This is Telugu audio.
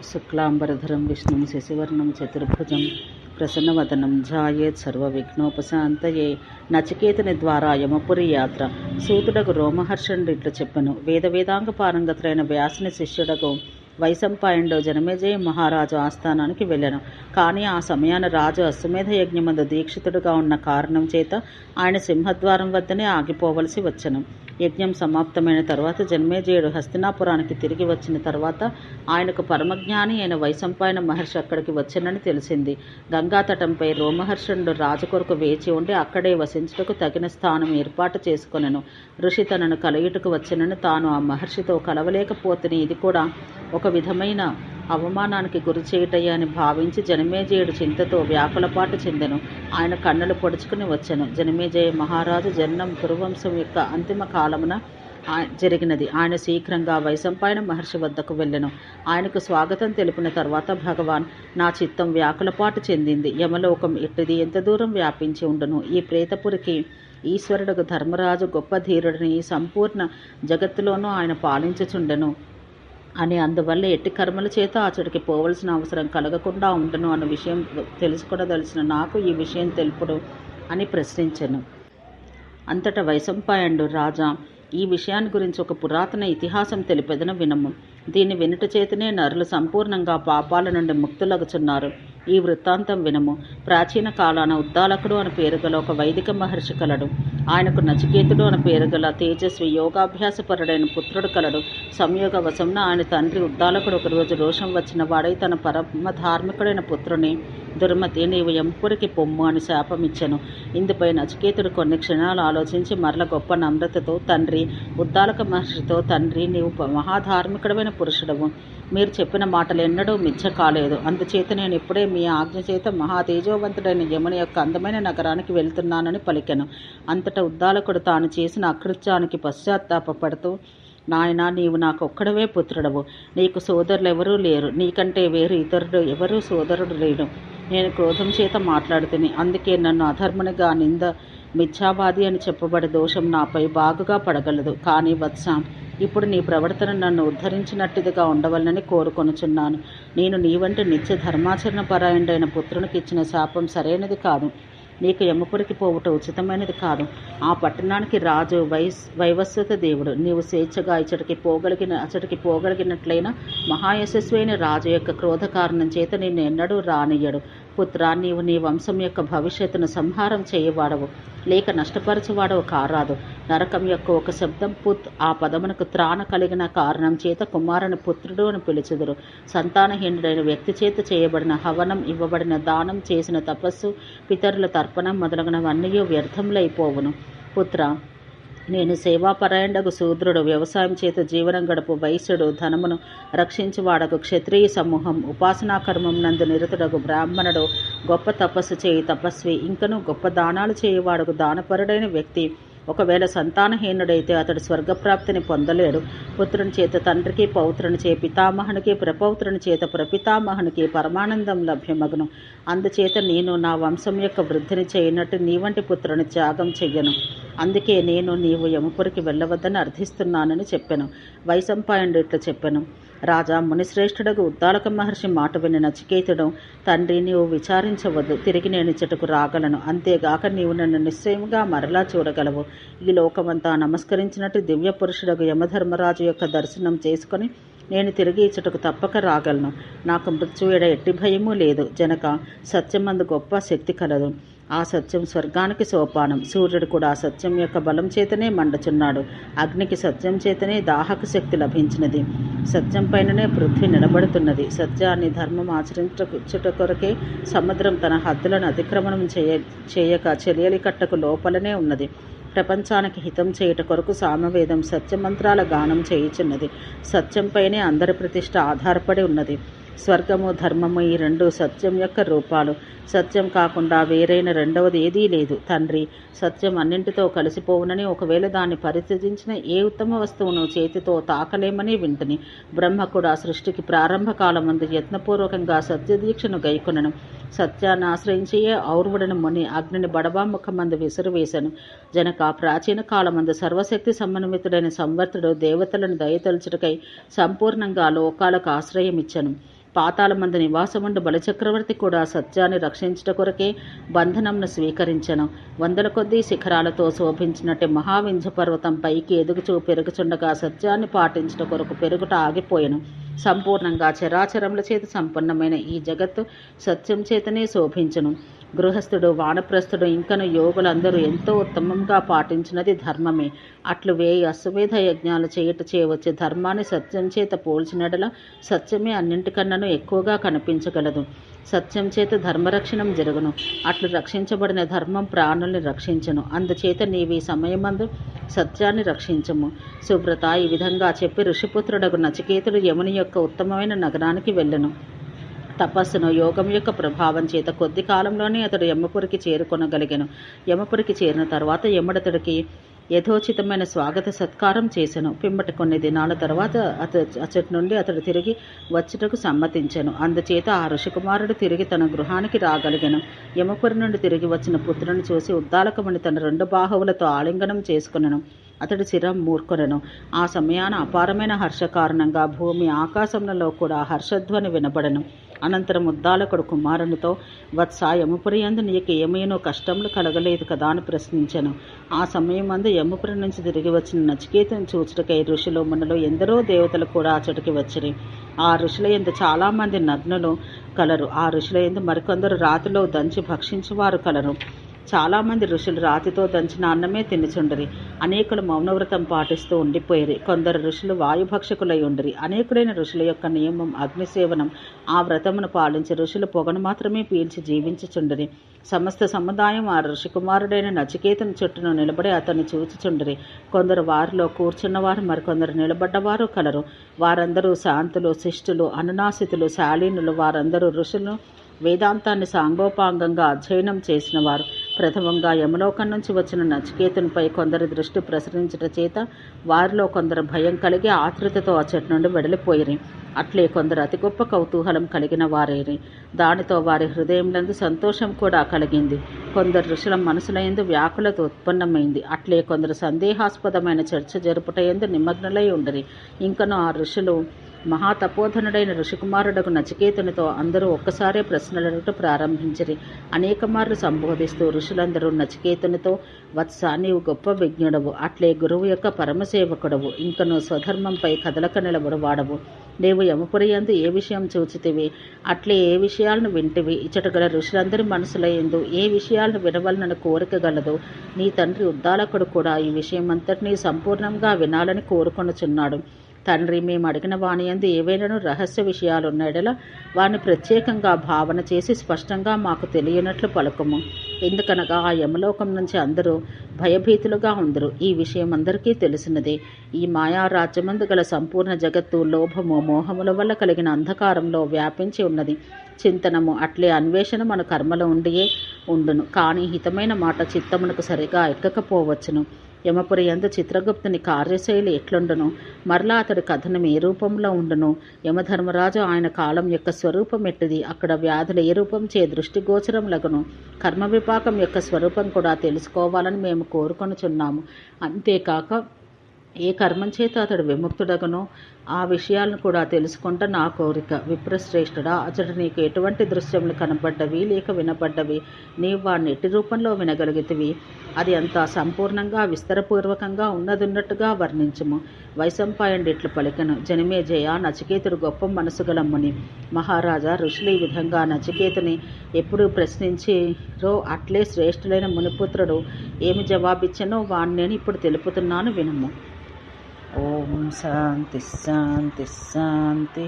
శుక్లాంబరధరం విష్ణుం శశివర్ణం చతుర్భుజం ప్రసన్నవదనం ఝాయేత్ సర్వవిఘ్నోపశాంతయే. నచికేతుని ద్వారా యమపురి యాత్ర. సూతుడగు రోమహర్షణుడు ఇట్లు చెప్పెను. వేదాంగ పారంగతులైన వ్యాసుని శిష్యుడగు వైశంపాయనుడు జనమేజయ మహారాజు ఆస్థానానికి వెళ్ళెను. కానీ ఆ సమయాన రాజు అశ్వమేధ యజ్ఞమందు దీక్షితుడుగా ఉన్న కారణం చేత ఆయన సింహద్వారం వద్దనే ఆగిపోవలసి వచ్చెను. యజ్ఞం సమాప్తమైన తర్వాత జనమేజయుడు హస్తినాపురానికి తిరిగి వచ్చిన తర్వాత ఆయనకు పరమజ్ఞాని అయిన వైశంపాయన మహర్షి అక్కడికి వచ్చెనని తెలిసింది. గంగాతటంపై రోమహర్షణుడు రాజు కొరకు వేచి ఉండి అక్కడే వసించుటకు తగిన స్థానం ఏర్పాటు చేసుకొనెను. ఋషి తనను కలయుటకు వచ్చెనని తాను ఆ మహర్షితో కలవలేకపోతుని ఇది కూడా ఒక విధమైన అవమానానికి గురి చేయుటయ్యా అని భావించి జనమేజయుడు చింతతో వ్యాకులపాటు చెందెను. ఆయన కన్నులు పొడుచుకుని వచ్చెను. జనమేజయ మహారాజు జననం కురువంశం యొక్క అంతిమ కాలమున జరిగినది. ఆయన శీఘ్రంగా వైశంపాయన మహర్షి వద్దకు వెళ్ళెను. ఆయనకు స్వాగతం తెలిపిన తర్వాత భగవాన్, నా చిత్తం వ్యాకులపాటు చెందింది. యమలోకం ఎట్టిది ఎంత దూరం వ్యాపించి ఉండును. ఈ ప్రేతపురికి ఈశ్వరుడు ధర్మరాజు గొప్ప ధీరుడిని ఈ సంపూర్ణ జగత్తులోనూ ఆయన పాలించుచుండెను అని, అందువల్ల ఎట్టి కర్మల చేత అతడికి పోవలసిన అవసరం కలగకుండా ఉండను అన్న విషయం తెలుసుకొనదలిసిన నాకు ఈ విషయం తెలుపుడు అని ప్రశ్నించెను. అంతటా వైశంపాయనుడు, రాజా, ఈ విషయాన్ని గురించి ఒక పురాతన ఇతిహాసం తెలిపెదను వినము. దీన్ని వినుట చేతనే నరులు సంపూర్ణంగా పాపాల నుండి ముక్తులగుచున్నారు. ఈ వృత్తాంతం వినము. ప్రాచీన కాలాన ఉద్దాలకుడు అని పేరుగల ఒక వైదిక మహర్షి కలడు. ఆయనకు నచికేతుడు అని పేరుగల తేజస్వి యోగాభ్యాసపరుడైన పుత్రుడు కలడు. సంయోగ వశంన ఆయన తండ్రి ఉద్దాలకుడు ఒకరోజు రోషం వచ్చిన వాడై తన పరమ ధార్మికుడైన పుత్రుని, దుర్మతి, నీవు యమపురికి పొమ్ము అని శాపమిచ్చెను. ఇందుపై నచికేతుడు కొన్ని క్షణాలు ఆలోచించి మరల గొప్ప నమ్రతతో తండ్రి ఉద్దాలక మహర్షితో, తండ్రి, నీవు మహాధార్మికుడమైన పురుషుడవు. మీరు చెప్పిన మాటలు ఎన్నడూ మిథ్య కాలేదు. అందుచేత నేను ఇప్పుడే మీ ఆజ్ఞ చేత మహాతేజోవంతుడైన యముని యొక్క అందమైన నగరానికి వెళ్తున్నానని పలికెను. అంతటా ఉద్దాలకుడు తాను చేసిన అకృత్యానికి పశ్చాత్తాపడుతూ, నాయనా, నీవు నాకు ఒక్కడవే పుత్రుడవు. నీకు సోదరులు ఎవరూ లేరు. నీకంటే వేరు ఇతరుడు ఎవరూ సోదరుడు లేడు. నేను క్రోధం చేత మాట్లాడుతుని, అందుకే నన్ను అధర్మునిగా మిథ్యావాది అని చెప్పబడే దోషం నాపై బాగుగా పడగలదు. కానీ వత్స, ఇప్పుడు నీ ప్రవర్తన నన్ను ఉద్ధరించినట్టుగా ఉండవలనని కోరుకొనుచున్నాను. నేను నీ వంటి నిత్య ధర్మాచరణ పరాయణుడైన పుత్రునికి ఇచ్చిన శాపం సరైనది కాదు. నీకు యమపురికి పోవుట ఉచితమైనది కాదు. ఆ పట్టణానికి రాజు వైవస్వత దేవుడు. నీవు స్వేచ్ఛగా అచటికి పోగలిగినట్లయినా మహాయశస్వైన రాజు యొక్క క్రోధ కారణం చేత నిన్ను ఎన్నడూ రానియ్యడు. పుత్ర, నీవు నీ వంశం యొక్క భవిష్యత్తును సంహారం చేయవాడవు, లేక నష్టపరచువాడవు కారాదు. నరకం యొక్క ఒక శబ్దం పుత్, ఆ పదమునకు త్రాణ కలిగిన కారణం చేత కుమారుని పుత్రుడు అని పిలుచుదురు. సంతానహీనుడైన వ్యక్తి చేత చేయబడిన హవనం, ఇవ్వబడిన దానం, చేసిన తపస్సు, పితరుల తర్పణం మొదలగునవన్నీ వ్యర్థములైపోవును. పుత్ర, నేను సేవాపరాయణుడగు శూద్రుడు, వ్యవసాయం చేత జీవనం గడుపు వైశ్యుడు, ధనమును రక్షించువాడగు క్షత్రియ సమూహం, ఉపాసనా కర్మం నందు నిరతుడగు బ్రాహ్మణుడు, గొప్ప తపస్సు చేయి తపస్వి, ఇంకనూ గొప్ప దానాలు చేయువాడగు దానపరుడైన వ్యక్తి ఒకవేళ సంతానహీనుడైతే అతడు స్వర్గప్రాప్తిని పొందలేడు. పుత్రుని చేత తండ్రికి, పౌత్రుని చే పితామహునికి, ప్రపౌత్రుని చేత ప్రపితామహునికి పరమానందం లభ్యమగును. అందుచేత నేను నా వంశం యొక్క వృద్ధిని చేయనట్టు నీ వంటి పుత్రుని త్యాగం చెయ్యను. అందుకే నీవు యమపురికి వెళ్ళవద్దని అర్థిస్తున్నానని చెప్పెను. వైశంపాయనుడు ఇట్లు చెప్పెను. రాజా, మునిశ్రేష్ఠుడగు ఉద్దాలక మహర్షి మాట విని నచికేతుడు, తండ్రి, నీవు విచారించవద్దు. తిరిగి నేను ఇచ్చటకు రాగలను. అంతేగాక నీవు నన్ను నిశ్చయముగా మరలా చూడగలవు. ఈ లోకమంతా నమస్కరించినట్టు దివ్య పురుషుడగు యమధర్మరాజు యొక్క దర్శనం చేసుకుని నేను తిరిగి ఇచ్చటకు తప్పక రాగలను. నాకు మృత్యువేడ ఎట్టి భయమూ లేదు. జనక, సత్యమందు గొప్ప శక్తి కలదు. ఆ సత్యం స్వర్గానికి సోపానం. సూర్యుడు కూడా ఆ సత్యం యొక్క బలం చేతనే మండుచున్నాడు. అగ్నికి సత్యం చేతనే దాహక శక్తి లభించినది. సత్యం పైననే పృథ్వీ నిలబడుతున్నది. సత్యాన్ని ధర్మం ఆచరించుట కొరకే సముద్రం తన హద్దులను అతిక్రమణం చేయక చెలియలి కట్టకు లోపలనే ఉన్నది. ప్రపంచానికి హితం చేయుట కొరకు సామవేదం సత్యమంత్రాల గానం చేయుచున్నది. సత్యంపైనే అందరి ప్రతిష్ట ఆధారపడి ఉన్నది. స్వర్గము, ధర్మము, ఈ రెండు సత్యం యొక్క రూపాలు. సత్యం కాకుండా వేరైన రెండవది ఏదీ లేదు. తండ్రి, సత్యం అన్నింటితో కలిసిపోవునని, ఒకవేళ దాన్ని పరిత్యజించిన ఏ ఉత్తమ వస్తువును చేతితో తాకలేమని వింటుని. బ్రహ్మ కూడా సృష్టికి ప్రారంభ కాలమందు యత్నపూర్వకంగా సత్యదీక్షను గైకొనను. సత్యాన్ని ఆశ్రయించియే ఔర్వుడను ముని అగ్నిని బడబాముఖమందు విసిరివేశను. జనక, ప్రాచీన కాలమందు సర్వశక్తి సమన్వితుడైన సంవర్తుడు దేవతలను దయతలుచుటకై సంపూర్ణంగా లోకాలకు ఆశ్రయమిచ్చను. పాతాళమందు నివాసముండు బలిచక్రవర్తి కూడా సత్యాన్ని రక్షించుట కొరకే బంధనంను స్వీకరించెను. వందల కొద్దీ శిఖరాలతో శోభించినట్టు మహావింధ్య పర్వతం పైకి ఎదుగుచూ పెరుగుచుండగా సత్యాన్ని పాటించుట కొరకు పెరుగుట ఆగిపోయెను. సంపూర్ణంగా చరాచరముల చేత సంపన్నమైన ఈ జగత్తు సత్యం చేతనే శోభించును. గృహస్థుడు, వానప్రస్థుడు ఇంకను యోగులందరూ ఎంతో ఉత్తమంగా పాటించినది ధర్మమే. అట్లు వేయి అశ్వమేధ యజ్ఞాలు చేయటచే వచ్చే ధర్మాన్ని సత్యం చేత పోల్చినడల సత్యమే అన్నింటికన్నను ఎక్కువగా కనిపించగలదు. సత్యం చేత ధర్మరక్షణం జరుగును. అట్లు రక్షించబడిన ధర్మం ప్రాణుల్ని రక్షించును. అందుచేత నీవి సమయమందు సత్యాన్ని రక్షించము. సుబ్రత ఈ విధంగా చెప్పి ఋషిపుత్రుడగు నచికేతుడు యముని యొక్క ఉత్తమమైన నగరానికి వెళ్ళెను. తపస్సును, యోగం యొక్క ప్రభావం చేత కొద్ది కాలంలోనే అతడు యమపురికి చేరుకొనగలిగెను. యమపురికి చేరిన తర్వాత యముడతడికి యథోచితమైన స్వాగత సత్కారం చేసెను. పిమ్మటి కొన్ని దినాల తర్వాత అచ్చటి నుండి అతడు తిరిగి వచ్చుటకు సమ్మతించెను. అందుచేత ఆ ఋషికుమారుడు తిరిగి తన గృహానికి రాగలిగెను. యమపురి నుండి తిరిగి వచ్చిన పుత్రుని చూసి ఉద్దాలకముని తన 2 బాహువులతో ఆలింగనం చేసుకొనెను. అతడి శిరం మూర్కొనెను. ఆ సమయాన అపారమైన హర్ష కారణంగా భూమి ఆకాశంలో కూడా హర్షధ్వని వినబడెను. అనంతరం ఉద్దాలకుడు కుమారునితో, వత్స, యమపురి యందు నీకు ఏమైనా కష్టములు కలగలేదు కదా అని ప్రశ్నించెను. ఆ సమయమందు యమపురి నుంచి తిరిగి వచ్చిన నచికేతుని చూచుటకై ఋషులు, మునులు, ఎందరో దేవతలు కూడా అచటికి వచ్చిరి. ఆ ఋషుల యందు చాలామంది నగ్నులు కలరు. ఆ ఋషుల యందు మరికొందరు రాతిలో దంచి భక్షించువారు కలరు. చాలామంది ఋషులు రాతితో దంచిన అన్నమే తినుచుండిరి. అనేకులు మౌనవ్రతం పాటిస్తూ ఉండిపోయిరి. కొందరు ఋషులు వాయుభక్షకులై ఉండిరి. అనేకులైన ఋషుల యొక్క నియమం అగ్నిసేవనం. ఆ వ్రతమును పాలించి ఋషులు పొగను మాత్రమే పీల్చి జీవించుచుండిరి. సమస్త సముదాయం ఆ ఋషికుమారుడైన నచికేతుని చుట్టూను నిలబడి అతన్ని చూచుచుండిరి. కొందరు వారిలో కూర్చున్నవారు, మరికొందరు నిలబడ్డవారు కలరు. వారందరూ శాంతులు, శిష్టులు, అనునాసితులు, శాలీనులు. వారందరూ ఋషులను వేదాంతాన్ని సాంగోపాంగంగా అధ్యయనం చేసిన వారు. ప్రథమంగా యమలోకం నుంచి వచ్చిన నచికేతునిపై కొందరి దృష్టి ప్రసరించుట చేత వారిలో కొందరు భయం కలిగి ఆతృతతో అచ్చటి నుండి వెడలిపోయిరి. అట్లే కొందరు అతి గొప్ప కౌతూహలం కలిగిన వారైరి. దానితో వారి హృదయంలందు సంతోషం కూడా కలిగింది. కొందరు ఋషుల మనసులయందు వ్యాకులత ఉత్పన్నమైంది. అట్లే కొందరు సందేహాస్పదమైన చర్చ జరుపుటయందు నిమగ్నులై ఉండిరి. ఇంకను ఆ ఋషులు మహాతపోధనుడైన ఋషికుమారుడకు నచికేతునితో అందరూ ఒక్కసారే ప్రశ్నలడుట ప్రారంభించిరి. అనేక మార్లు సంబోధిస్తూ ఋషులందరూ నచికేతునితో, వత్స, నీవు గొప్ప విజ్ఞుడవు, అట్లే గురువు యొక్క పరమసేవకుడవు, ఇంకను స్వధర్మంపై కదలక నిలబడువాడవు. నీవు యమపురి యందు ఏ విషయం చూచితివి, అట్లే ఏ విషయాలను వింటివి. ఇచ్చట గల ఋషులందరి మనసుల యందు ఏ విషయాలను వినవలనని కోరిక గలదో నీ తండ్రి ఉద్దాలకుడు కూడా ఈ విషయమంతటినీ సంపూర్ణంగా వినాలని కోరుకొనుచున్నాడు. తండ్రి, మేము అడిగిన వాని యందు ఏవైనా రహస్య విషయాలున్నడలా వారిని ప్రత్యేకంగా భావన చేసి స్పష్టంగా మాకు తెలియనట్లు పలుకుము. ఎందుకనగా ఆ యమలోకం నుంచి అందరూ భయభీతులుగా ఉందరు. ఈ విషయం అందరికీ తెలిసినదే. ఈ మాయారాజ్యమందు గల సంపూర్ణ జగత్తు లోభము, మోహముల వల్ల కలిగిన అంధకారంలో వ్యాపించి ఉన్నది. చింతనము, అట్లే అన్వేషణ మన కర్మలో ఉండియే ఉండును. కానీ హితమైన మాట చిత్తమునకు సరిగా ఎక్కకపోవచ్చును. యమపురి యందు చిత్రగుప్తుని కార్యశైలి ఎట్లుండును, మరలా అతడి కథనం ఏ రూపంలో ఉండును, యమధర్మరాజు ఆయన కాలం యొక్క స్వరూపం ఎట్టిది, అక్కడ వ్యాధులు ఏ రూపం చే దృష్టిగోచరములగును, కర్మ విపాకం యొక్క స్వరూపం కూడా తెలుసుకోవాలని మేము కోరుకొనుచున్నాము. అంతేకాక ఏ కర్మం చేత అతడు విముక్తుడగనో ఆ విషయాలను కూడా తెలుసుకుంటా నా కోరిక. విప్రశ్రేష్ఠుడా, అతడు నీకు ఎటువంటి దృశ్యములు కనబడ్డవి లేక వినబడ్డవి, నీవు వాడిని ఎట్టి రూపంలో వినగలిగితివి, అది అంతా సంపూర్ణంగా విస్తరపూర్వకంగా ఉన్నదున్నట్టుగా వర్ణించుము. వైశంపాయనుడు ఇట్లు పలికెను, జనమే జయ, నచికేతుడు గొప్ప మనసు గల ముని. మహారాజా, ఋషులు ఈ విధంగా నచికేతుని ఎప్పుడు ప్రశ్నించిరో అట్లే శ్రేష్ఠులైన మునిపుత్రుడు ఏమి జవాబిచ్చనో వాణ్ణి నేను ఇప్పుడు తెలుపుతున్నాను, వినుము. ఓం శాంతి శాంతి శాంతి.